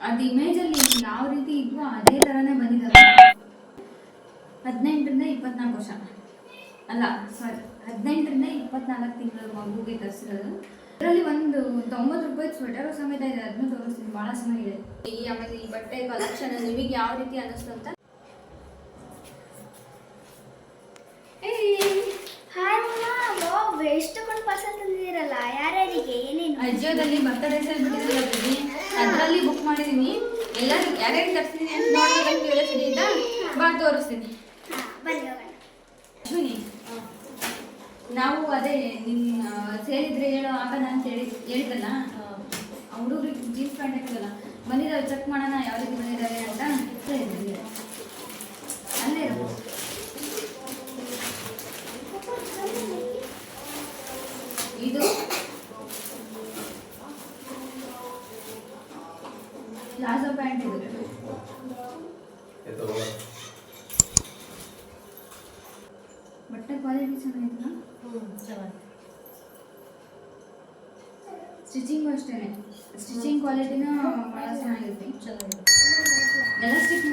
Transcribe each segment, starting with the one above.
ಅದು ಇಮೇಜಲ್ಲಿ ಯಾವ ರೀತಿ ಇದ್ವೋ ಅದೇ ಥರನೇ ಬಂದಿದ್ದಾರೆ. 18ರಿಂದ 24 ವರ್ಷ ಅಲ್ಲ ಸಾರಿ 18ರಿಂದ 24 ತಿಂಗಳ ಮಗುಗೆ ತರಿಸಿರೋದು. ಇದರಲ್ಲಿ ಒಂದು 90 ರೂಪಾಯಿ ಸ್ವೆಟರ್ ಸಮೇತ ಇದೆ, ಅದನ್ನು ತೋರಿಸ್ತೀನಿ, ಭಾಳ ಚೆನ್ನಾಗಿದೆ. ಆಮೇಲೆ ಈ ಬಟ್ಟೆ ಕಲೆಕ್ಷನ್ ನಿಮಗೆ ಯಾವ ರೀತಿ ಅನ್ನಿಸ್ತು ಅಂತ. ಎಷ್ಟೊಂದು ಪಾರ್ಸಲ್ ತಂದಿದ್ದೀರಲ್ಲ, ಯಾರ್ಯಾರಿಗೆ ಏನೇನು? ಅಜಿಯೋದಲ್ಲಿ ಬರ್ತಡೇ ಸೇಲ್ ಬಿಟ್ಟಿದ್ದೀವಿ, ಅದರಲ್ಲಿ ಬುಕ್ ಮಾಡಿದ್ದೀನಿ. ಎಲ್ಲ ಯಾರ್ಯಾರಿಗೆ ತರಿಸ್ತೀನಿ ಅಂತ ನೋಡೋದಕ್ಕೆ ಕ್ಯೂರಿಯಾಸಿಟಿ ಇದ್ದ ಬಾ ತೋರಿಸ್ತೀನಿ. ಅಶ್ವಿನಿ, ನಾವು ಅದೇ ನಿನ್ನ ಸೇಲ್ ಇದ್ರೆ ಹೇಳೋ ಆಗ ನಾನು ಹೇಳಿದ್ದಲ್ಲ, ಹುಡುಗರಿಗೆ ಜೀನ್ಸ್ ಪ್ಯಾಂಟ್ ಹಾಕಿದಲ್ಲ ಬಂದಿದ್ದಾರೆ, ಚೆಕ್ ಮಾಡೋಣ ಯಾವ ರೀತಿ ಬಂದಿದ್ದಾರೆ ಅಂತ ಹೇಳಿದ್ದೀನಿ. ಅಲ್ಲೇ ಇರ್ಬೋದು. ಇದು ಪ್ಲಾಜೋ ಪ್ಯಾಂಟ್ ಇದೆ, ಬಟ್ಟೆ ಕ್ವಾಲಿಟಿ ಚೆನ್ನಾಗಿತ್ತು. ಸ್ಟಿಚಿಂಗು ಅಷ್ಟೇ, ಸ್ಟಿಚಿಂಗ್ ಕ್ವಾಲಿಟಿನೂ ಭಾಳ ಚೆನ್ನಾಗಿತ್ತು. ಎಲ್ಲ ಸ್ಟಿಚ್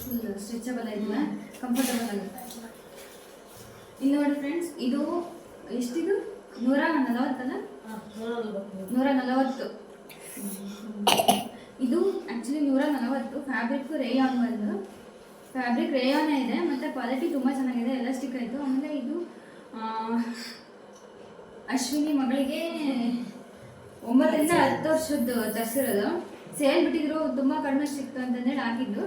ಫುಲ್ ಸ್ಟ್ರೆಚಬಲ್ ಆಗಿಲ್ಲ, ಕಂಫರ್ಟಬಲ್ ಆಗುತ್ತೆ. ಇಲ್ಲಿ ನೋಡಿ ಫ್ರೆಂಡ್ಸ್, ಇದು ಎಷ್ಟಿದು 140 ಅಲ್ಲ, 140. ಇದು ಆ್ಯಕ್ಚುಲಿ 140. ಫ್ಯಾಬ್ರಿಕ್ ರೇಯಾನ್ ಬಂದು ಫ್ಯಾಬ್ರಿಕ್ ರೇಯಾನೇ ಇದೆ, ಮತ್ತು ಕ್ವಾಲಿಟಿ ತುಂಬ ಚೆನ್ನಾಗಿದೆ, ಎಲಾಸ್ಟಿಕ್ ಆಯಿತು. ಆಮೇಲೆ ಇದು ಅಶ್ವಿನಿ ಮಗಳಿಗೆ 9ರಿಂದ 10 ವರ್ಷದ್ದು ತರಿಸಿರೋದು. ಸೇಲ್ ಬಿಟ್ಟಿದ್ರು, ತುಂಬ ಕಡಿಮೆ ಸಿಕ್ತು ಅಂತಂದೇಳಿ ಹಾಕಿದ್ದು,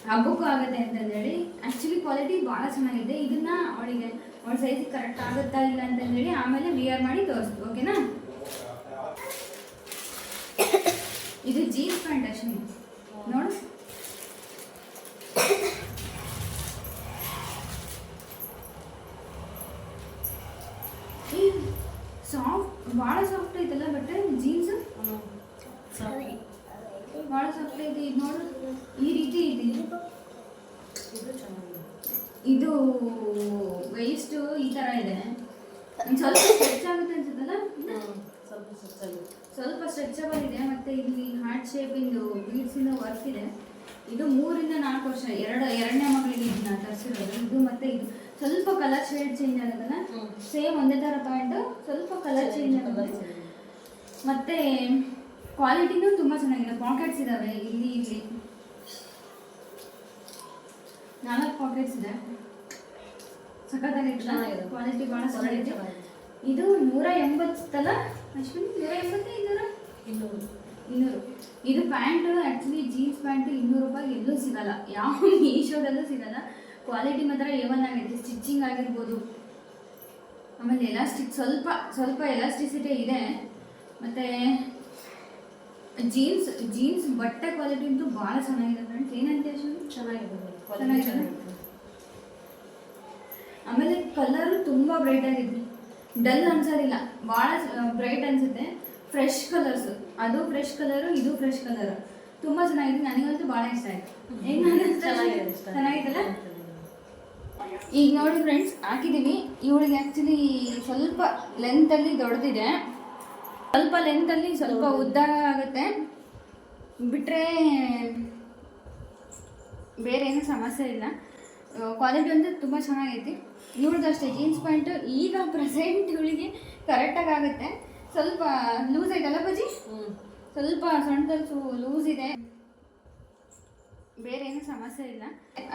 ಹಬ್ಬಕ್ಕೂ ಆಗುತ್ತೆ ಅಂತಂದೇಳಿ. ಆ್ಯಕ್ಚುಲಿ ಕ್ವಾಲಿಟಿ ಭಾಳ ಚೆನ್ನಾಗಿದೆ. ಇದನ್ನು ಅವಳಿಗೆ ಅವಳ ಸೈಜಿಗೆ ಕರೆಕ್ಟ್ ಆಗುತ್ತಾ ಇಲ್ಲ ಅಂತಂದೇಳಿ ಆಮೇಲೆ ವಿಯರ್ ಮಾಡಿ ತೋರಿಸ್ತು, ಓಕೆನಾ? ಇದು ಜೀನ್ಸ್ ಪ್ಯಾಂಟ್ ಅಶ್ವಿನಿ, ನೋಡು. ಸಾಫ್ಟ್, ಭಾಳ ಸಾಫ್ಟ್ ಐತಲ್ಲ ಬಟ್ಟೆ, ಜೀನ್ಸ್ ಭಾಳ ಸಾಫ್ಟ್ ಐತೆ. ಇದು ನೋಡು, ಈ ರೀತಿ ಇದೆ. ಇದು ವೇಸ್ಟ್ ಈ ಥರ ಇದೆ, ಸ್ವಲ್ಪ ಸ್ಟ್ರೆಚ್ ಆಗುತ್ತೆ ಅನ್ಸುತ್ತಲ್ಲ, ಸ್ವಲ್ಪ ಸ್ಟ್ರೆಚಬಲ್ ಇದೆ. ಮತ್ತು ಇಲ್ಲಿ ಹಾರ್ಟ್ ಶೇಪಿಂದು ಬೀಡ್ಸಿಂದ ವರ್ಕ್ ಇದೆ. ಇದು 3ರಿಂದ 4 ವರ್ಷ, ಎರಡನೇ ಮಗಳಿಗೆ ಇದನ್ನ ತರಿಸಿರೋದು. ಇದು ಮತ್ತು ಇದು ಸ್ವಲ್ಪ ಕಲರ್ ಶೇಡ್ ಚೇಂಜ್ ಆಗುತ್ತಲ್ಲ, ಸೇಮ್ ಒಂದೇ ಥರ ಪ್ಯಾಂಟು, ಸ್ವಲ್ಪ ಕಲರ್ ಚೇಂಜ್ ಆಗುತ್ತೆ. ಮತ್ತು ಕ್ವಾಲಿಟಿನೂ ತುಂಬ ಚೆನ್ನಾಗಿದೆ. ಪಾಕೆಟ್ಸ್ ಇದ್ದಾವೆ, ಇಲ್ಲಿ 4 ಪಾಕೆಟ್ಸ್ ಇದೆ, ಸಖತ್ತಾಗಿತ್ತು. ಕ್ವಾಲಿಟಿ ಭಾಳ ಚೆನ್ನಾಗಿದೆ. ಇದು 180 ಅಲ್ಲ ಅಶ್ವಿನಿ? 180, 200. ಇದು ಪ್ಯಾಂಟು ಆ್ಯಕ್ಚುಲಿ ಜೀನ್ಸ್ ಪ್ಯಾಂಟು 200 ರೂಪಾಯಿ ಎಲ್ಲೂ ಸಿಗಲ್ಲ, ಯಾವ ಮೀಶೋದಲ್ಲೂ ಸಿಗಲ್ಲ. ಕ್ವಾಲಿಟಿ ಮಾತ್ರ ಏವನ್ ಆಗೈತೆ, ಸ್ಟಿಚಿಂಗ್ ಆಗಿರ್ಬೋದು, ಆಮೇಲೆ ಎಲಾಸ್ಟಿಕ್ ಸ್ವಲ್ಪ ಎಲಾಸ್ಟಿಸಿಟಿ ಇದೆ. ಮತ್ತು ಜೀನ್ಸ್ ಬಟ್ಟೆ ಕ್ವಾಲಿಟಿ ಅಂತೂ ಭಾಳ ಚೆನ್ನಾಗಿದೆ ಫ್ರೆಂಡ್ಸ್. ಏನಂತ ಚೆನ್ನಾಗಿದೆ. ಆಮೇಲೆ ಕಲರು ತುಂಬ ಬ್ರೈಟ್ ಆಗಿದೆ, ಡಲ್ ಅನ್ಸೋದಿಲ್ಲ, ಭಾಳ ಬ್ರೈಟ್ ಅನಿಸುತ್ತೆ. ಫ್ರೆಶ್ ಕಲರ್ಸು, ಅದು ಫ್ರೆಶ್ ಕಲರು, ಇದು ಫ್ರೆಶ್ ಕಲರು, ತುಂಬ ಚೆನ್ನಾಗಿದೆ. ನನಗಂತೂ ಭಾಳ ಇಷ್ಟ ಆಯಿತು. ಚೆನ್ನಾಗಿತ್ತಲ್ಲ? ಈಗ ನೋಡಿ ಫ್ರೆಂಡ್ಸ್, ಹಾಕಿದ್ದೀವಿ. ಇವಳಿಗೆ ಆ್ಯಕ್ಚುಲಿ ಸ್ವಲ್ಪ ಲೆಂತಲ್ಲಿ ದೊಡ್ಡದಿದೆ, ಸ್ವಲ್ಪ ಲೆಂತಲ್ಲಿ ಸ್ವಲ್ಪ ಉದ್ದ ಆಗುತ್ತೆ, ಬಿಟ್ಟರೆ ಬೇರೆ ಏನೂ ಸಮಸ್ಯೆ ಇಲ್ಲ. ಕ್ವಾಲಿಟಿ ಅಂತೂ ತುಂಬ ಚೆನ್ನಾಗೈತಿ. ಇವಳದು ಅಷ್ಟೇ ಜೀನ್ಸ್ ಪ್ಯಾಂಟು ಈಗ ಪ್ರೆಸೆಂಟ್ ಇವಳಿಗೆ ಕರೆಕ್ಟಾಗಿ ಆಗುತ್ತೆ. ಸ್ವಲ್ಪ ಲೂಸ್ ಐತಲ್ಲ ಬಜ್ಜಿ, ಸ್ವಲ್ಪ ಸಣ್ಣದಲ್ಲಿ ಲೂಸ್ ಇದೆ, ಬೇರೆ ಏನೂ ಸಮಸ್ಯೆ ಇಲ್ಲ.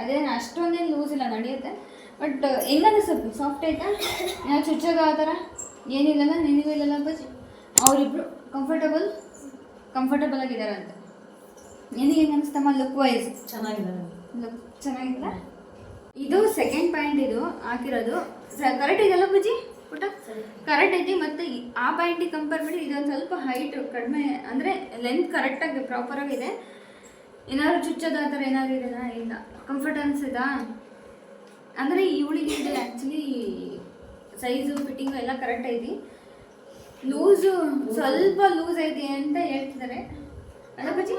ಅದೇನು ಅಷ್ಟೊಂದೇನು ಲೂಸ್ ಇಲ್ಲ, ನಡೆಯುತ್ತೆ. ಬಟ್ ಹೆಂಗಂದ್ರೆ ಸ್ವಲ್ಪ ಸಾಫ್ಟ್ ಐತಾ, ನಾವು ಚುಚ್ಚಾಗ ಆ ಥರ ಏನಿಲ್ಲಲ್ಲ, ನಿನಗೂ ಇಲ್ಲಲ್ಲ ಬಜ್ಜಿ. ಅವರಿಬ್ರು ಕಂಫರ್ಟಬಲ್ ಆಗಿದ್ದಾರೆ ಅಂತ. ನಿನಗೆ ಹೆಂಗೆ ಅನಿಸ್ತಮ್ಮ? ಲುಕ್ ವೈಸ್ ಚೆನ್ನಾಗಿಲ್ಲ. ಇದು ಸೆಕೆಂಡ್ ಪ್ಯಾಂಟ್, ಇದು ಹಾಕಿರೋದು ಕರೆಕ್ಟ್ ಇದೆಲ್ಲ ಬಜ್ಜಿ, ಪುಟ್ಟ ಕರೆಕ್ಟ್ ಐತಿ. ಮತ್ತು ಆ ಪ್ಯಾಂಟಿಗೆ ಕಂಪೇರ್ ಮಾಡಿ ಇದೊಂದು ಸ್ವಲ್ಪ ಹೈಟ್ ಕಡಿಮೆ, ಅಂದರೆ ಲೆಂತ್ ಕರೆಕ್ಟಾಗಿ ಪ್ರಾಪರಾಗಿದೆ. ಏನಾದ್ರು ಚುಚ್ಚೋದು ಆ ಥರ ಏನಾದ್ರು ಇದೆಯಲ್ಲ, ಇಲ್ಲ. ಕಂಫರ್ಟ್ ಅನಿಸಿದಾ? ಅಂದರೆ ಇವಳಿಗೆ ಇದು ಆ್ಯಕ್ಚುಲಿ ಸೈಜು ಫಿಟ್ಟಿಂಗು ಎಲ್ಲ ಕರೆಕ್ಟ್ ಐತಿ. ಲೂಸು ಸ್ವಲ್ಪ ಲೂಸ್ ಐತಿ ಅಂತ ಹೇಳ್ತಿದ್ದಾರೆ ಅಲ್ಲ ಬಜ್ಜಿ?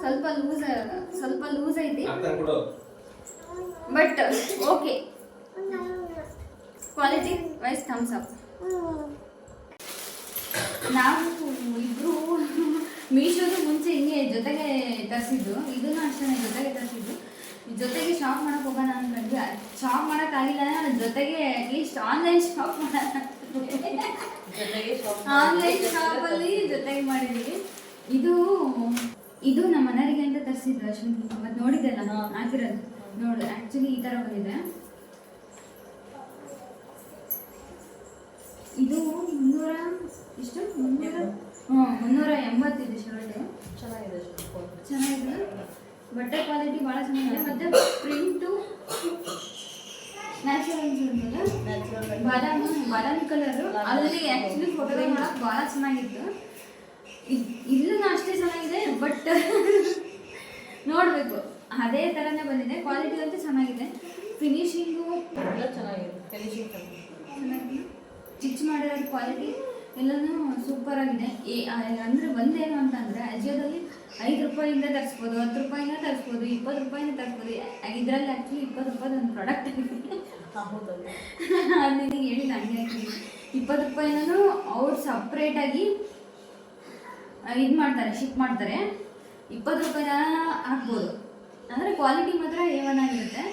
ಸ್ವಲ್ಪ ಲೂಸ್ ಐತಿ, but okay. Quality wise thumbs up. ನಾವು ಇಬ್ರು ಮೀಶೋದು ಮುಂಚೆ ಹಿಂಗೆ ಜೊತೆಗೆ ತರಿಸಿದ್ದು, ಇದನ್ನು ಅಷ್ಟೇ ಜೊತೆಗೆ ತರಿಸಿದ್ದು. ಜೊತೆಗೆ ಶಾಪ್ ಮಾಡಕ್ಕೆ ಹೋಗೋಣ ಅಂದ್ಕೊಂಡ್ವಿ, ಶಾಪ್ ಮಾಡೋಕ್ಕಾಗಿಲ್ಲ. ಜೊತೆಗೆ ಅಟ್ಲೀಸ್ಟ್ ಆನ್ಲೈನ್ ಶಾಪ್ ಮಾಡೋಣ, ಆನ್ಲೈನ್ ಶಾಪಲ್ಲಿ ಜೊತೆಗೆ ಮಾಡಿದ್ವಿ. ಇದು ನಮ್ಮ ಮನೆಯವರಿಗೆ ಅಂತ ತರಿಸಿದ್ದು ಅಶ್ವಿನಿ, ಮತ್ತು ನೋಡಿದ್ದೆಲ್ಲ ಹಾಕಿರೋದು ನೋಡು. ಆ್ಯಕ್ಚುಲಿ ಈ ಥರ ಬಂದಿದೆ. ಇದು 380 ಶರ್ಟ್. ಚೆನ್ನಾಗಿದೆ, ಬಟ್ಟೆ ಕ್ವಾಲಿಟಿ ಭಾಳ ಚೆನ್ನಾಗಿದೆ. ಮತ್ತು ಪ್ರಿಂಟು ನ್ಯಾಚುರಲ್ ಬಾದಾಮಿ ಕಲರು. ಅಲ್ಲಿ ಆ್ಯಕ್ಚುಲಿ ಫೋಟೋ ಮಾಡೋಕೆ ಭಾಳ ಚೆನ್ನಾಗಿತ್ತು. ಇಲ್ಲೂ ಅಷ್ಟೇ ಚೆನ್ನಾಗಿದೆ, ಬಟ್ ನೋಡಬೇಕು. ಅದೇ ಥರನೇ ಬಂದಿದೆ. ಕ್ವಾಲಿಟಿ ಅಂತೂ ಚೆನ್ನಾಗಿದೆ, ಫಿನಿಶಿಂಗು ಚೆನ್ನಾಗಿದೆ. ಸ್ಟಿಚ್ ಮಾಡಿರೋದು ಕ್ವಾಲಿಟಿ ಎಲ್ಲನೂ ಸೂಪರ್ ಆಗಿದೆ. ಅಂದರೆ ಒಂದೇನು ಅಂತಂದರೆ ಅಜಿಯೋದಲ್ಲಿ 5 ರೂಪಾಯಿಂದ ತರಿಸ್ಬೋದು, 10 ರೂಪಾಯಿಂದ ತರಿಸ್ಬೋದು, 20 ರೂಪಾಯಿಂದ ತರಿಸ್ಬೋದು. ಇದರಲ್ಲಿ ಆ್ಯಕ್ಚುಲಿ 20 ರೂಪಾಯಿದು ಒಂದು ಪ್ರಾಡಕ್ಟ್ ಅದು ನಿನಗೆ ಹೇಳಿಲ್ಲ, ಹಂಗೆ ಹಾಕಿದ್ದೀನಿ. 20 ರೂಪಾಯಿನೂ ಅವ್ರು ಸಪ್ರೇಟಾಗಿ ಇದು ಮಾಡ್ತಾರೆ, ಶಿಪ್ ಮಾಡ್ತಾರೆ. 20 ರೂಪಾಯಿನ ಹಾಕ್ಬೋದು. ಅಂದರೆ ಕ್ವಾಲಿಟಿ ಮಾತ್ರ ಏವನಾಗಿರುತ್ತೆ.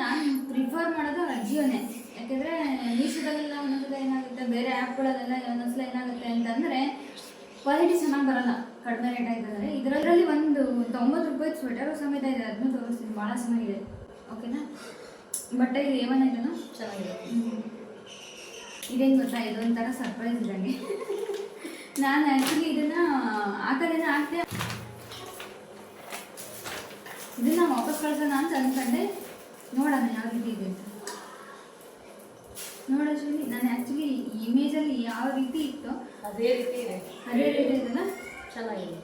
ನಾನು ಪ್ರಿಫರ್ ಮಾಡೋದು ಅಜಿಯೋನೇ. ಯಾಕೆಂದರೆ ಮೀಶೋದಲ್ಲೆಲ್ಲ ಒಂದೊಂದ್ಸಲ ಏನಾಗುತ್ತೆ, ಬೇರೆ ಆ್ಯಪ್ಗಳಲ್ಲೆಲ್ಲ ಒಂದೊಂದ್ಸಲ ಏನಾಗುತ್ತೆ ಅಂತಂದರೆ ಕ್ವಾಲಿಟಿ ಚೆನ್ನಾಗಿ ಬರೋಲ್ಲ, ಕಡಿಮೆ ರೇಟ್ ಆಯ್ತಂದರೆ. ಇದರಲ್ಲಿ ಒಂದು 90 ರೂಪಾಯಿ ಸ್ವೆಟರು ಸಮೇತ ಇದೆ, ಅದನ್ನು ತೋರಿಸ್ತೀನಿ, ಭಾಳ ಚೆನ್ನಾಗಿದೆ. ಓಕೆನಾ? ಬಟ್ಟೆ ಇದು ಏವನಾಯ್ತೇನೋ ಚೆನ್ನಾಗಿದೆ. ಇದೇನು ಗೊತ್ತಾ, ಇದೊಂಥರ ಸರ್ಪ್ರೈಸ್ ಇದ್ದಂಗೆ. ನಾನು ಆ್ಯಕ್ಚುಲಿ ಇದನ್ನು ಹಾಕ್ತೆ, ಇದನ್ನು ವಾಪಸ್ ಕಳ್ಸೋಣ ಅಂತ ಅಂದ್ಕೊಂಡೆ. ನೋಡೋಣ ಯಾವ ರೀತಿ ಇದೆ ಅಂತ. ನೋಡೋಶ್ವಿನಿ, ನಾನು ಆ್ಯಕ್ಚುಲಿ ಇಮೇಜಲ್ಲಿ ಯಾವ ರೀತಿ ಇತ್ತು ಅದೇ ರೀತಿ ಇದೆಲ್ಲ ಚೆನ್ನಾಗಿದೆ.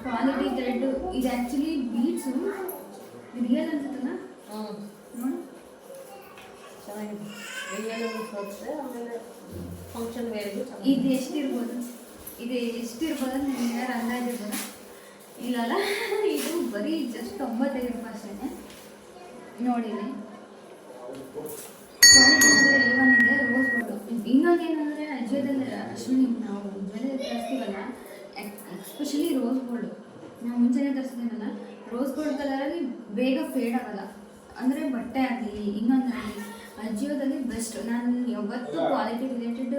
ಕ್ವಾಲಿಟಿ ಥ್ರೆಡ್ಡು ಇದು ಆ್ಯಕ್ಚುಲಿ ಬೀಡ್ಸು ರಿಯಲ್ ಅನ್ಸುತ್ತಲ್ಲ. ನೋಡು ಚೆನ್ನಾಗಿದೆ. ಇದು ಎಷ್ಟಿರ್ಬೋದು ಅಂತ ನಿಮ್ಗೆ ಯಾರು ಅಂದಾಜಿರ್ಬೋದು? ಇಲ್ಲಲ್ಲ, ಇದು ಬರೀ ಜಸ್ಟ್ 95 ರೂಪಾಯಿ ಅಷ್ಟೇ. ನೋಡಿರಿ, ಕ್ವಾಲಿಟಿ ಅಂದರೆ ಏನಿದೆ, ರೋಸ್ ಗೋಲ್ಡು. ಇನ್ನೊಂದು ಏನಂದರೆ ಅಜಿಯೋದಲ್ಲಿ ಅಶ್ವಿನಿ ನಾವು ಜ್ಯುವೆಲ್ಲರಿ ತರಿಸ್ತೀವಲ್ಲ, ಎಸ್ಪೆಷಲಿ ರೋಸ್ ಗೋಲ್ಡು. ನಾವು ಮುಂಚೆನೇ ತರಿಸಿದ್ದೀನಲ್ಲ, ರೋಸ್ ಗೋಲ್ಡ್ ಕಲರಲ್ಲಿ ಬೇಗ ಫೇಡ್ ಆಗೋಲ್ಲ. ಅಂದರೆ ಬಟ್ಟೆ ಆಗಲಿ ಇನ್ನೊಂದಾಗಲಿ ಅಜಿಯೋದಲ್ಲಿ ಬೆಸ್ಟ್. ನಾನು ಯಾವತ್ತೂ ಕ್ವಾಲಿಟಿ ರಿಲೇಟೆಡ್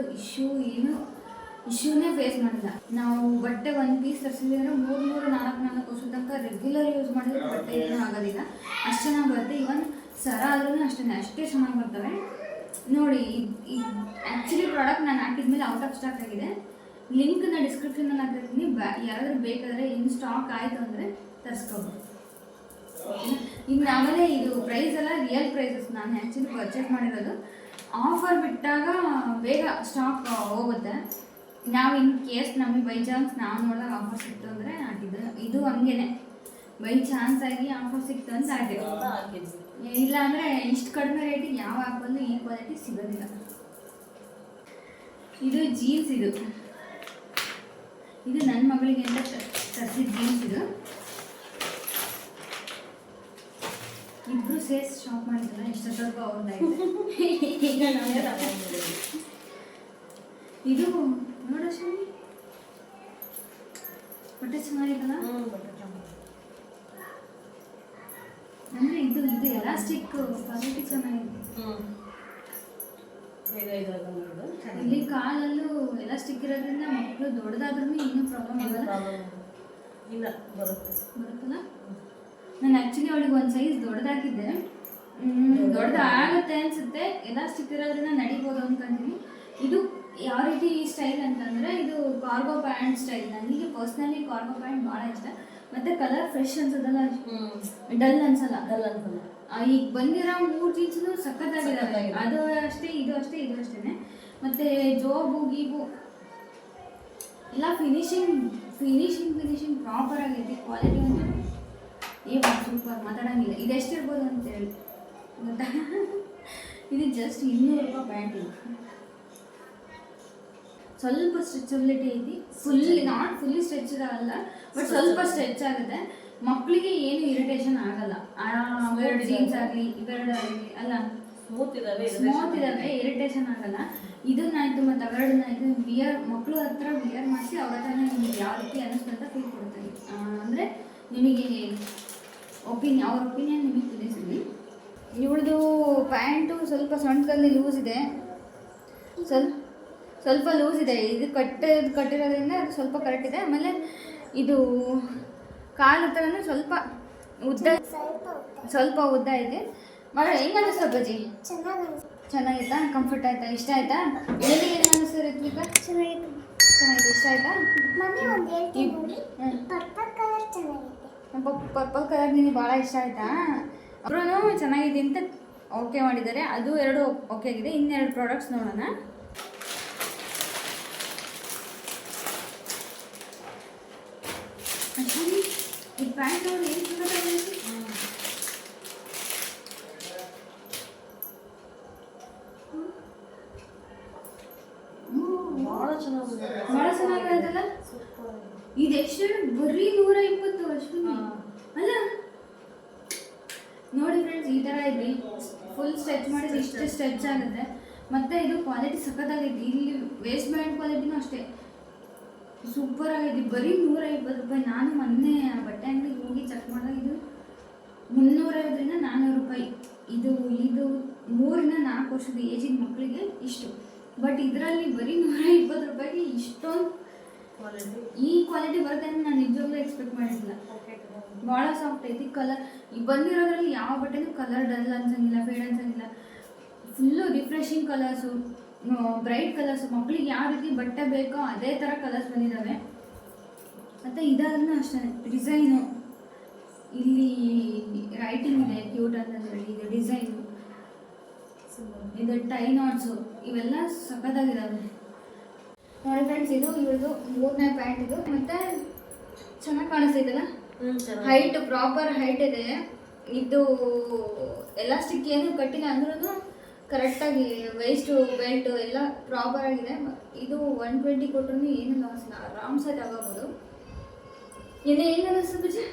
ಇಶ್ಯೂನೇ ಫೇಸ್ ಮಾಡಿಲ್ಲ. ನಾವು ಬಟ್ಟೆ ಒಂದು ಪೀಸ್ ತರಿಸಿದ್ರೆ 3-4 ವರ್ಷದ ತನಕ ರೆಗ್ಯುಲರ್ ಯೂಸ್ ಮಾಡಿದ್ರೆ ಬಟ್ಟೆ ಏನೂ ಆಗೋದಿಲ್ಲ, ಅಷ್ಟು ಚೆನ್ನಾಗಿ ಬರುತ್ತೆ. ಇವನ್ ಸರ ಆದ್ರೂ ಅಷ್ಟೇ ಚೆನ್ನಾಗಿ ಬರ್ತವೆ. ನೋಡಿ, ಆ್ಯಕ್ಚುಲಿ ಪ್ರಾಡಕ್ಟ್ ನಾನು ಹಾಕಿದ್ಮೇಲೆ ಔಟ್ ಆಫ್ ಸ್ಟಾಕ್ ಆಗಿದೆ. ಲಿಂಕ್ನ ಡಿಸ್ಕ್ರಿಪ್ಷನಲ್ಲಿ ಹಾಕಿರ್ತೀನಿ. ಯಾರಾದರೂ ಬೇಕಾದರೆ ಇನ್ನು ಸ್ಟಾಕ್ ಆಯಿತು ಅಂದರೆ ತರಿಸ್ಕೋಬೋದು. ಈಗ ಆಮೇಲೆ ಇದು ಪ್ರೈಸ್ ಎಲ್ಲ ರಿಯಲ್ ಪ್ರೈಸಸ್. ನಾನು ಆ್ಯಕ್ಚುಲಿ ಪರ್ಚೇಸ್ ಮಾಡಿರೋದು. ಆಫರ್ ಬಿಟ್ಟಾಗ ಬೇಗ ಸ್ಟಾಕ್ ಹೋಗುತ್ತೆ. ನಾವು ಇನ್ ಕೇಸ್ ನಮಗೆ ಬೈ ಚಾನ್ಸ್ ನಾವು ನೋಡಿದಾಗ ಆಫರ್ ಸಿಕ್ತು ಅಂದರೆ ಹಾಕಿದ್ದು. ಇದು ಹಂಗೇನೆ, ಬೈ ಚಾನ್ಸ್ ಆಗಿ ಆಫರ್ ಸಿಕ್ತು ಅಂತ ಹಾಕಿದ್ದು. ಇಲ್ಲ ಅಂದರೆ ಇಷ್ಟು ಕಡಿಮೆ ರೇಟಿಗೆ ಯಾವ ಆ್ಯಪಲ್ಲೂ ಈ ಕ್ವಾಲಿಟಿ ಸಿಗೋದಿಲ್ಲ. ಇದು ಜೀನ್ಸ್. ಇದು ನನ್ನ ಮಗಳಿಗೆ ಅಂತ ತರಿಸಿದ ಜೀನ್ಸ್. ಇಬ್ಬರು ಸೇರ್ಸ್ ಶಾಪ್ ಮಾಡಿದ್ರಲ್ಲ, ಇಷ್ಟೊತ್ತವರೆಗೂ ಅವ್ರದ್ದಾಗಿದೆ. ಈಗ ಇದು ನೋಡೋಶ್ವಿ, ಬಟ್ಟೆ ಚೆನ್ನಾಗಿದಲ್ಲ. ಅಂದರೆ ಇದು ಎಲಾಸ್ಟಿಕ್ ಕ್ವಾಲಿಟಿ ಚೆನ್ನಾಗಿದೆ. ಇಲ್ಲಿ ಕಾಲಲ್ಲೂ ಎಲಾಸ್ಟಿಕ್ ಇರೋದ್ರಿಂದ ಮಕ್ಕಳು ದೊಡ್ಡದಾದ್ರೂ ಇನ್ನೂ ಪ್ರಾಬ್ಲಮ್ ಬರುತ್ತಲ್ಲ. ನಾನು ಆ್ಯಕ್ಚುಲಿ ಅವಳಿಗೆ ಒಂದು ಸೈಜ್ ದೊಡ್ಡದಾಗಿದ್ದೆ, ದೊಡ್ಡದಾಗುತ್ತೆ ಅನಿಸುತ್ತೆ. ಎಲಾಸ್ಟಿಕ್ ಇರೋದ್ರಿಂದ ನಡಿಬೋದು ಅಂದ್ಕೊಂತೀನಿ. ಇದು ಯಾವ ರೀತಿ ಈ ಸ್ಟೈಲ್ ಅಂತಂದರೆ, ಇದು ಕಾರ್ಗೋ ಪ್ಯಾಂಟ್ ಸ್ಟೈಲ್. ನನಗೆ ಪರ್ಸ್ನಲಿ ಕಾರ್ಗೋ ಪ್ಯಾಂಟ್ ಭಾಳ ಇಷ್ಟ. ಮತ್ತು ಕಲರ್ ಫ್ರೆಶ್ ಅನ್ಸೋದಲ್ಲ, ಡಲ್ ಅನ್ಸಲ್ಲ. ಈಗ ಬಂದಿರೋ 3 ಜೀನ್ಸು ಸಖತ್ತಾಗಿದ್ದಾವೆ. ಅದು ಅಷ್ಟೇ, ಇದು ಅಷ್ಟೇ. ಮತ್ತು ಜೋಬು ಗೀಬು ಎಲ್ಲ ಫಿನಿಶಿಂಗ್ ಪ್ರಾಪರ್ ಆಗೈತಿ. ಕ್ವಾಲಿಟಿ ಒಂದು ಸೂಪರ್, ಮಾತಾಡೋಂಗಿಲ್ಲ. ಇದು ಎಷ್ಟಿರ್ಬೋದು ಅಂತೇಳಿ ಗೊತ್ತಾ? ಇದು ಜಸ್ಟ್ 200 ರೂಪಾಯಿ ಪ್ಯಾಂಟ್. ಇದು ಸ್ವಲ್ಪ ಸ್ಟ್ರೆಚಬಿಲಿಟಿ ಐತಿ. ನಾಟ್ ಫುಲ್ಲಿ ಸ್ಟ್ರೆಚ್ ಅಲ್ಲ, ಬಟ್ ಸ್ವಲ್ಪ ಸ್ಟ್ರೆಚ್ ಆಗುತ್ತೆ. ಮಕ್ಕಳಿಗೆ ಏನು ಇರಿಟೇಷನ್ ಆಗಲ್ಲ. ಇವೆರಡು ಜೀನ್ಸ್ ಆಗಲಿ ಇವೆರಡು ಆಗಲಿ ಅಲ್ಲ, ಸ್ಮೂತ್ ಇದಾವೆ ಇರಿಟೇಷನ್ ಆಗಲ್ಲ. ಇದನ್ನಾಯ್ತು ಮತ್ತು ಅವೆರಡನ್ನಾಯ್ತು ಮಕ್ಕಳು ಹತ್ರ ವಿಯರ್ ಮಾಡಿಸಿ ಅವ್ರ ಹತ್ರನೇ ನಿಮಗೆ ಯಾವ ರೀತಿ ಅನ್ನಿಸ್ತು ಅಂತ ಫೀಲ್ ಕೊಡ್ತಾರೆ. ಅಂದರೆ ನಿಮಗೆ ಅವ್ರ ಒಪಿನಿಯನ್ ನಿಮಗೆ ತಿಳಿಸಿದ್ವಿ. ಇವಳದು ಪ್ಯಾಂಟು ಸ್ವಲ್ಪ ಸೊಂಟದಲ್ಲಿ ಲೂಸ್ ಇದೆ, ಸ್ವಲ್ಪ ಲೂಸ್ ಇದೆ. ಇದು ಕಟ್ಟಿರೋದ್ರಿಂದ ಅದು ಸ್ವಲ್ಪ ಕರೆಕ್ಟ್ ಇದೆ. ಆಮೇಲೆ ಇದು ಕಾಲು ಹತ್ರನೂ ಸ್ವಲ್ಪ ಉದ್ದ ಇದೆ. ಹೆಂಗೆ ಅನಿಸ್ತು ಅಪ್ಪಾಜಿ? ಚೆನ್ನಾಗಿತ್ತಾ? ಕಂಫರ್ಟ್ ಆಯ್ತಾ? ಇಷ್ಟ ಆಯ್ತಾ? ಏನು ಅನಿಸ್ತು ರಿತ್ವಿಕಾ? ಚೆನ್ನಾಗಿತ್ತು. ಇಷ್ಟ ಆಯ್ತಾ? ಪರ್ಪಲ್ ಕಲರ್ ನಿನಗೆ ಭಾಳ ಇಷ್ಟ ಆಯ್ತಾ? ಅವರು ಚೆನ್ನಾಗಿದೆ ಅಂತ ಓಕೆ ಮಾಡಿದ್ದಾರೆ. ಅದು 2 ಓಕೆ ಆಗಿದೆ. ಇನ್ನೆರಡು ಪ್ರಾಡಕ್ಟ್ಸ್ ನೋಡೋಣ. ಈ ಪ್ಯಾಂಟ್ ನೋಡಿ ಏನು ಸುಂದರವಾಗಿದೆ. ಭಾಳ ಚೆನ್ನಾಗಿರೋದಲ್ಲ ಇದೆಷ್ಟು? ಬರೀ 120 ಅಶ್ವಿನಿ ಅಲ್ಲ. ನೋಡಿ ಫ್ರೆಂಡ್ಸ್, ಈ ಥರ ಇದೆ. ಫುಲ್ ಸ್ಟ್ರೆಚ್ ಮಾಡಿದ್ರೆ ಇಷ್ಟು ಸ್ಟ್ರೆಚ್ ಆಗುತ್ತೆ. ಮತ್ತು ಇದು ಕ್ವಾಲಿಟಿ ಸಖತ್ತಾಗೈತಿ. ಇಲ್ಲಿ ವೇಸ್ಟ್ ಬ್ಯಾಂಡ್ ಕ್ವಾಲಿಟಿನೂ ಅಷ್ಟೇ ಸೂಪರ್ ಆಗೈತಿ. ಬರೀ 150 ರೂಪಾಯಿ. ನಾನು ಮೊನ್ನೆ ಬಟ್ಟೆ ಅಂಗಡಿಗೆ ಹೋಗಿ ಚೆಕ್ ಮಾಡಿದಾಗ ಇದು 350ರಿಂದ 400 ರೂಪಾಯಿ. ಇದು 3ರಿಂದ 4 ವರ್ಷದ ಏಜಿನ ಮಕ್ಕಳಿಗೆ ಇಷ್ಟು. ಬಟ್ ಇದರಲ್ಲಿ ಬರೀ 120 ರೂಪಾಯಿಗೆ ಇಷ್ಟೊಂದು ಈ ಕ್ವಾಲಿಟಿ ಬರುತ್ತೆ ಅಂತ ನಾನು ನಿಜವಾಗ್ಲೂ ಎಕ್ಸ್ಪೆಕ್ಟ್ ಮಾಡಿದ್ದಿಲ್ಲ. ಭಾಳ ಸಾಫ್ಟ್ ಐತಿ. ಕಲರ್ ಬಂದಿರೋದ್ರಲ್ಲಿ ಯಾವ ಬಟ್ಟೆನೂ ಕಲರ್ ಡಲ್ ಅನ್ಸಂಗಿಲ್ಲ, ಫೇಡ್ ಅನ್ಸಂಗಿಲ್ಲ. Full refreshing colours, bright colours. ಮಕ್ಕಳಿಗೆ ಯಾವ ರೀತಿ ಬಟ್ಟೆ ಬೇಕೋ ಅದೇ ಥರ ಕಲರ್ಸ್ ಬಂದಿದ್ದಾವೆ. ಮತ್ತು ಇದಾದ್ರೂ ಅಷ್ಟೇ ಡಿಸೈನು, ಇಲ್ಲಿ ರೈಟಿಂಗ್ ಇದೆ ಕ್ಯೂಟ್ ಅಂತಂದೇಳಿ. ಇದು ಡಿಸೈನು, ಇದು ಟೈ ನಾಟ್ಸು, ಇವೆಲ್ಲ ಸಖತ್ತಾಗಿದ್ದಾವೆ. ನೋಡಿ ಫ್ರೆಂಡ್ಸ್, ಇದು ಇವಳದು 3ನೇ ಪ್ಯಾಂಟ್. ಇದು ಮತ್ತು ಚೆನ್ನಾಗಿ ಕಾಣಿಸ್ತೈತಲ್ಲ. ಹೈಟ್ ಪ್ರಾಪರ್ ಹೈಟ್ ಇದೆ. ಇದು ಎಲಾಸ್ಟಿಕ್ ಏನು ಕಟ್ಟಿಲ್ಲ ಅಂದ್ರೂ ಕರೆಕ್ಟಾಗಿ ವೇಸ್ಟು ಬೆಲ್ಟು ಎಲ್ಲ ಪ್ರಾಪರ್ ಆಗಿದೆ. ಇದು 120 ಕೊಟ್ಟರು ಏನು ಲಾಸ್ ಇಲ್ಲ, ಆರಾಮ್ಸೆ ತಗೋಬೋದು. ಹೆಂಗೆ ಅನ್ನಿಸ್ತು ಪೂಜೆ?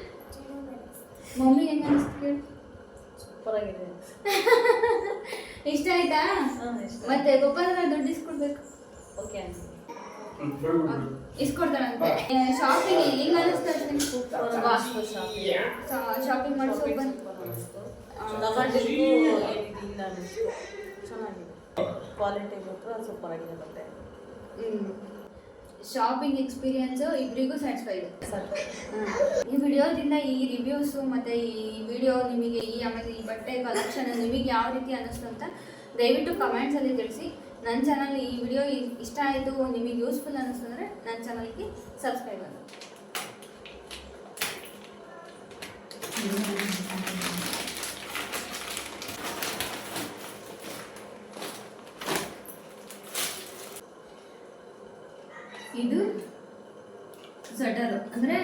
ಮಮ್ಮಿಗೆ ಹೆಂಗೆ ಅನ್ನಿಸ್ತು ಕೇಳಿ? ಸೂಪರಾಗಿದೆ. ಇಷ್ಟ ಆಯ್ತಾ? ಮತ್ತೆ ಪಪ್ಪ ದುಡ್ಡು ಇಸ್ಕೊಡ್ಬೇಕು. ಓಕೆ ಇಸ್ಕೊಡ್ತಾರಂತೆ. ಶಾಪಿಂಗ್ ಹೆಂಗೆ ಅನ್ನಿಸ್ತಾ ಶಾಪಿಂಗ್ ಮಾಡಿಸೋ ಕ್ವಾಲಿಟಿ ಸೂಪರ್ ಆಗಿದೆ ಬಟ್ಟೆ. ಶಾಪಿಂಗ್ ಎಕ್ಸ್ಪೀರಿಯನ್ಸು ಇಬ್ಬರಿಗೂ ಸ್ಯಾಟಿಸ್ಫೈ ಇದೆ. ಈ ವಿಡಿಯೋದಿಂದ ಈ ರಿವ್ಯೂಸು ಮತ್ತು ಈ ವಿಡಿಯೋ ನಿಮಗೆ ಆಮೇಲೆ ಈ ಬಟ್ಟೆ ಕಲೆಕ್ಷನ್ ನಿಮಗೆ ಯಾವ ರೀತಿ ಅನ್ನಿಸ್ತು ಅಂತ ದಯವಿಟ್ಟು ಕಮೆಂಟ್ಸಲ್ಲಿ ತಿಳಿಸಿ. ನನ್ನ ಚಾನಲ್ ಈ ವಿಡಿಯೋ ಇಷ್ಟ ಆಯಿತು, ನಿಮಗೆ ಯೂಸ್ಫುಲ್ ಅನ್ನಿಸ್ತು ಅಂದರೆ ನನ್ನ ಚಾನಲ್ಗೆ ಸಬ್ಸ್ಕ್ರೈಬ್ ಆಗಿ. ಇದು ಸ್ವೆಟರು ಅಂದರೆ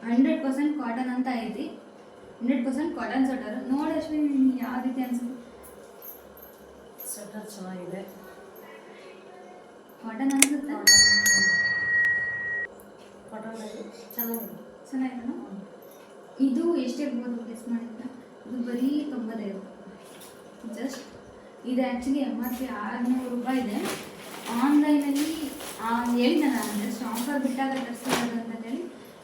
100% ಕಾಟನ್ ಅಂತ ಐತಿ. 100% ಕಾಟನ್ ಸ್ವೆಟರು. ನೋಡಿ ಅಶ್ವಿನಿ, ನಿಮ್ಗೆ ಯಾವ ರೀತಿ ಅನ್ಸುತ್ತೆ? ಸ್ವೆಟರ್ ಚೆನ್ನಾಗಿದೆ. ಕಾಟನ್ ಅನ್ಸುತ್ತೆ. ಕಾಟನ್ ಚೆನ್ನಾಗಿದೆ. ಚೆನ್ನಾಗಿದೆ. ಇದು ಎಷ್ಟಿರ್ಬೋದು ಗೆಸ್ ಮಾಡಿದ್ರೆ? ಇದು ಬರೀ 95 ಜಸ್ಟ್. ಇದು ಆ್ಯಕ್ಚುಲಿ MRP 600 ರೂಪಾಯಿ ಇದೆ. ಆನ್ಲೈನಲ್ಲಿ ಹೇಳಿದ್ನಲ್ಲ, ಜಸ್ಟ್ ಆಫರ್ ಬಿಟ್ಟಾಗ ತರಿಸ್ತಿರೋದು ಅಂತಂದೇಳಿ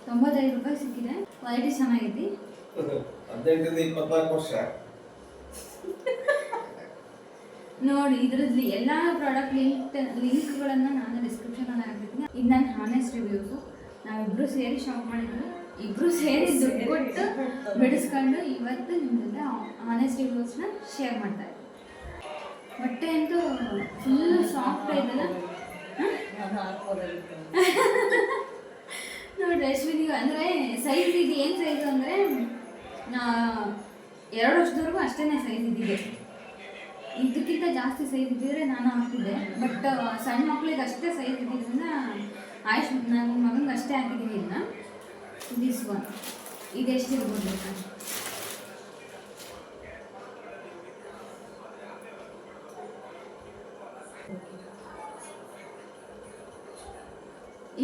95 ರೂಪಾಯಿ ಸಿಕ್ಕಿದೆ. ಕ್ವಾಲಿಟಿ ಚೆನ್ನಾಗೈತಿ. 18-24 ವರ್ಷ ನೋಡಿ. ಇದರಲ್ಲಿ ಎಲ್ಲ ಪ್ರಾಡಕ್ಟ್ ಲಿಂಕ್ಗಳನ್ನು ನಾನು ಡಿಸ್ಕ್ರಿಪ್ಷನಲ್ಲಿ ಹಾಕಿರ್ತೀನಿ. ಇದು ನನ್ನ ಹಾನೆಸ್ಟ್ ರಿವ್ಯೂಸು. ನಾವಿಬ್ಬರು ಸೇರಿ ಶಾಪ್ ಮಾಡಿದ್ವಿ. ಇಬ್ಬರು ಸೇರಿ ದುಡ್ಡು ಕೊಟ್ಟು ಬಿಡಿಸ್ಕೊಂಡು ಇವತ್ತು ನಿಮ್ಮ ಜೊತೆ ಹಾನೆಸ್ಟ್ ರಿವ್ಯೂಸ್ನ ಶೇರ್ ಮಾಡ್ತಾ ಇದ್ದೀನಿ. ಬಟ್ಟೆ ಅಂತೂ ಫುಲ್ಲು ಸಾಫ್ಟ್ ಆಯ್ತಲ್ಲ. ನೋಡಿ ಅಶ್ವಿನಿಗೆ ಅಂದರೆ ಸೈಜ್ ಇದು ಏನು ಸೈಜು ಅಂದರೆ 2 ವರ್ಷದವರೆಗೂ ಅಷ್ಟೇ ಸೈಜ್ ಇದ್ದಿದೆ. ಇದಕ್ಕಿಂತ ಜಾಸ್ತಿ ಸೈಜ್ ಇದ್ದಿದ್ರೆ ನಾನು ಹಾಕಿದ್ದೆ. ಬಟ್ ಸಣ್ಣ ಮಕ್ಕಳಿಗೆ ಅಷ್ಟೇ ಸೈಜ್ ಇದ್ದಿದ್ದರಿಂದ ನನ್ನ ಮಗನಿಗೆ ಅಷ್ಟೇ ಹಾಕಿದ್ದೀನಿ. ಇದನ್ನ ದಿಸ್ ಒನ್ ಇದೆಷ್ಟಿರ್ಬೋದು?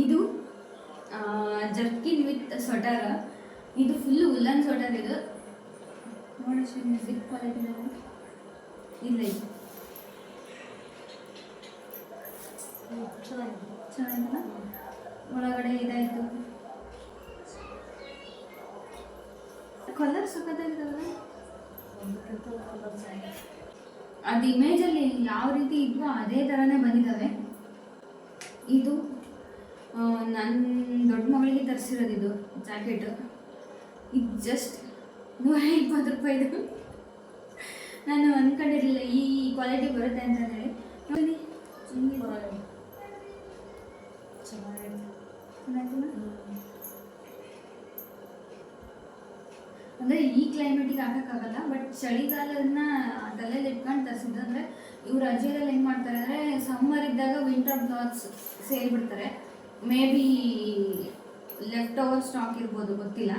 ಇದು ಜರ್ಕಿನ್ ವಿತ್ ಸ್ವೆಟರ್. ಇದು ಫುಲ್ಲು ಉಲ್ಲನ್ ಸ್ವೆಟರ್. ಇದು ನೋಡಿ ಜಿಪ್ ಕ್ವಾಲಿಟಿ ಇಲ್ಲ ಇಲ್ಲ ಚೆನ್ನಾಗಿದೆ. ಚೆನ್ನಾಗಿಲ್ಲ ಒಳಗಡೆ ಇದಾಯಿತು ಕಲರ್ ಸಖತ್ತಾಗಿದ್ದಾವಲ್ಲ ಒಂದಕ್ಕಿಂತ ಒಂದು ಕಲರ್ ಚೆನ್ನಾಗಿದೆ. ಅದು ಇಮೇಜಲ್ಲಿ ಯಾವ ರೀತಿ ಇದ್ವೋ ಅದೇ ಥರನೇ ಬಂದಿದ್ದಾವೆ. ಇದು ನನ್ನ ದೊಡ್ಡ ಮಗಳಿಗೆ ತರಿಸಿರೋದು ಇದು ಜಾಕೆಟ್. ಇದು ಜಸ್ಟ್ 120 ರೂಪಾಯಿದು. ನಾನು ಅಂದ್ಕೊಂಡಿರಲಿಲ್ಲ ಈ ಕ್ವಾಲಿಟಿ ಬರುತ್ತೆ ಅಂತ ಹೇಳಿ. ನೋಡಿ ಸೂಪರಾಗಿದೆ. ಚೆನ್ನಾಗಿದೆ. ಚೆನ್ನಾಗಿಲ್ಲ? ಅಂದರೆ ಈ ಕ್ಲೈಮೇಟಿಗೆ ಹಾಕೋಕ್ಕಾಗಲ್ಲ, ಬಟ್ ಚಳಿಗಾಲನ ತಲೆಯಲ್ಲಿ ಇಟ್ಕೊಂಡು ತರಿಸಿದ್ದು. ಅಂದರೆ ಇವ್ರು ಅಜ್ಜಿಯಲ್ಲಿ ಹೆಂಗೆ ಮಾಡ್ತಾರೆ ಅಂದರೆ ಸಮ್ಮರ್ ಇದ್ದಾಗ ವಿಂಟರ್ ಕ್ಲಾತ್ಸ್ ಸೇಲ್ ಬಿಡ್ತಾರೆ. May be left over stock ಇರ್ಬೋದು, ಗೊತ್ತಿಲ್ಲ.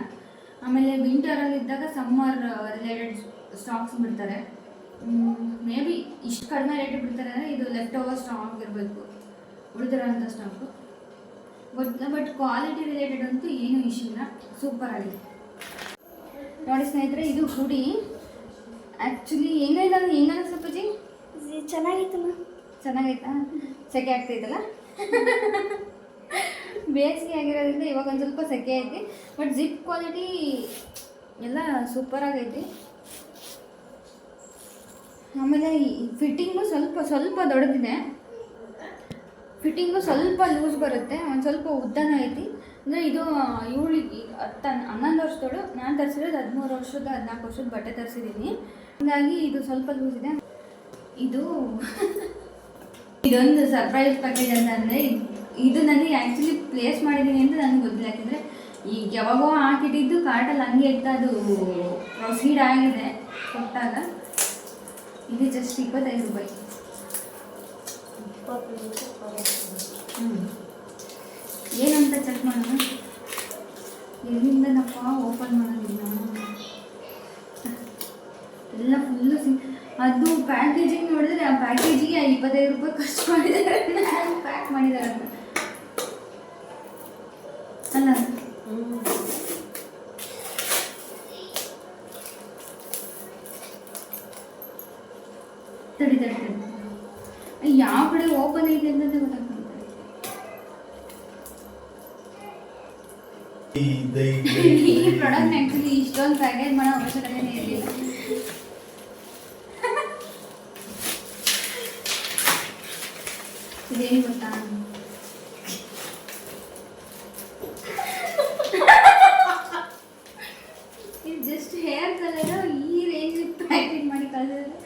ಆಮೇಲೆ ವಿಂಟರಲ್ಲಿ ಇದ್ದಾಗ ಸಮ್ಮರ್ ರಿಲೇಟೆಡ್ ಸ್ಟಾಕ್ಸ್ ಬಿಡ್ತಾರೆ. ಮೇ ಬಿ ಇಷ್ಟು ಕಡಿಮೆ ರೇಟ್ ಬಿಡ್ತಾರೆ ಅಂದರೆ ಇದು ಲೆಫ್ಟ್ ಓವರ್ ಸ್ಟಾಕ್ ಇರಬೇಕು, ಉಳಿದಿರೋಂಥ ಸ್ಟಾಕು. ಬಟ್ ಕ್ವಾಲಿಟಿ ರಿಲೇಟೆಡ್ ಅಂತೂ ಏನೂ ಇಶ್ಯೂ ಇಲ್ಲ, ಸೂಪರ್ ಆಗಿದೆ. ನೋಡಿ ಸ್ನೇಹಿತರೆ, ಇದು ಹುಡಿ ಆ್ಯಕ್ಚುಲಿ ಹೆಂಗೈತೆ ಅಪ್ಪಾಜಿ? ಚೆನ್ನಾಗಿತ್ತಮ್ಮ. ಚೆನ್ನಾಗೈತಾ? ಸೆಕೆ ಆಗ್ತೈತಲ್ಲ. ಬೇಸಿಗೆ ಆಗಿರೋದ್ರಿಂದ ಇವಾಗ ಒಂದು ಸ್ವಲ್ಪ ಸೆಕೆ ಐತಿ, ಬಟ್ ಜಿಪ್ ಕ್ವಾಲಿಟಿ ಎಲ್ಲ ಸೂಪರ್ ಆಗೈತಿ. ಆಮೇಲೆ ಫಿಟ್ಟಿಂಗು ಸ್ವಲ್ಪ ದೊಡ್ಡದಿದೆ. ಫಿಟ್ಟಿಂಗು ಸ್ವಲ್ಪ ಲೂಸ್ ಬರುತ್ತೆ, ಒಂದು ಸ್ವಲ್ಪ ಉದ್ದನೂ ಐತಿ. ಅಂದರೆ ಇದು ಇವಳಿಗೆ 11 ವರ್ಷದೋಳು, ನಾನು ತರಿಸಿರೋದು 13 ವರ್ಷದ 14 ವರ್ಷದ ಬಟ್ಟೆ ತರಿಸಿದ್ದೀನಿ. ಹಾಗಾಗಿ ಇದು ಸ್ವಲ್ಪ ಲೂಸ್ ಇದೆ. ಇದೊಂದು ಸರ್ಪ್ರೈಸ್ ಪ್ಯಾಕೇಜ್ ಅಂತ ಅಂದರೆ ಇದು ನನಗೆ ಆ್ಯಕ್ಚುಲಿ ಪ್ಲೇಸ್ ಮಾಡಿದ್ದೀನಿ ಅಂತ ನನಗೆ ಗೊತ್ತಿಲ್ಲ. ಯಾಕೆಂದರೆ ಈಗ ಯಾವಾಗೋ ಹಾಕಿಟ್ಟಿದ್ದು ಕಾರ್ಟಲ್ಲಿ ಹಂಗೆ ಇತ್ತು, ಅದು ಪ್ರೊಸೀಡ್ ಆಗಿದೆ ಕೊಟ್ಟಾಗ. ಇದು ಜಸ್ಟ್ 25 ರೂಪಾಯಿ. 25 ಏನಂತ ಚೆಕ್ ಮಾಡೋಣ. ಎಲ್ಲಿಂದನಪ್ಪ ಓಪನ್ ಮಾಡೋದಿಲ್ಲ, ಎಲ್ಲ ಫುಲ್ಲು ಅದು ಪ್ಯಾಕೇಜಿಂಗ್ ನೋಡಿದ್ರೆ ಆ ಪ್ಯಾಕೇಜಿಗೆ 25 ರೂಪಾಯಿ ಖರ್ಚು ಮಾಡಿದ್ದಾರೆ, ಪ್ಯಾಕ್ ಮಾಡಿದ್ದಾರೆ ಅಂತ ಅಲ್ಲ. ತಡಿ ಯಾವ ಕಡೆ ಓಪನ್ ಐತೆ ಅಂತ ಗೊತ್ತಾಗ್ತದೆ. ಈ ಪ್ರಾಡಕ್ಟ್ ಆ್ಯಕ್ಚುಲಿ ಇಷ್ಟೊಂದು ಪ್ಯಾಕೇಜ್ ಮಾಡೋ ಅವಶ್ಯಕತೆನೇ ಇರಲಿಲ್ಲ. ಇದೇನು ಗೊತ್ತಾ, ಇದು ಜಸ್ಟ್ ಹೇರ್ ಕಲರ್ ಈ ರೇಂಜ್ ಪ್ಯಾಕೇಜ್ ಮಾಡಿ ಕಳಿಸಿದ್ರೆ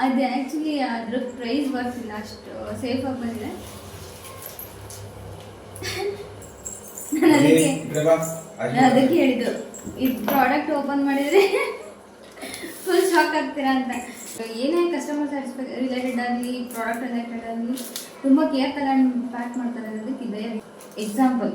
ಅದು ಆ್ಯಕ್ಚುಲಿ ಅದ್ರ ಪ್ರೈಸ್ ಬರ್ತಿಲ್ಲ, ಅಷ್ಟು ಸೇಫಾಗಿ ಬಂದಿದೆ. ಅದಕ್ಕೆ ಹೇಳಿದ್ದು ಇದು ಪ್ರಾಡಕ್ಟ್ ಓಪನ್ ಮಾಡಿದರೆ ಫುಲ್ ಶಾಕ್ ಆಗ್ತೀರಾ ಅಂತ. ಏನೇ ಕಸ್ಟಮರ್ ಸ್ಯಾಟಿಸ್ಫೈ ರಿಲೇಟೆಡ್ ಆಗಲಿ, ಪ್ರಾಡಕ್ಟ್ ರಿಲೇಟೆಡ್ ಆಗಲಿ ತುಂಬ ಕೇರ್ ತಗೊಂಡು ಪ್ಯಾಕ್ ಮಾಡ್ತಾರೆ ಅನ್ನೋದಕ್ಕೆ ಇದೆ ಎಕ್ಸಾಂಪಲ್.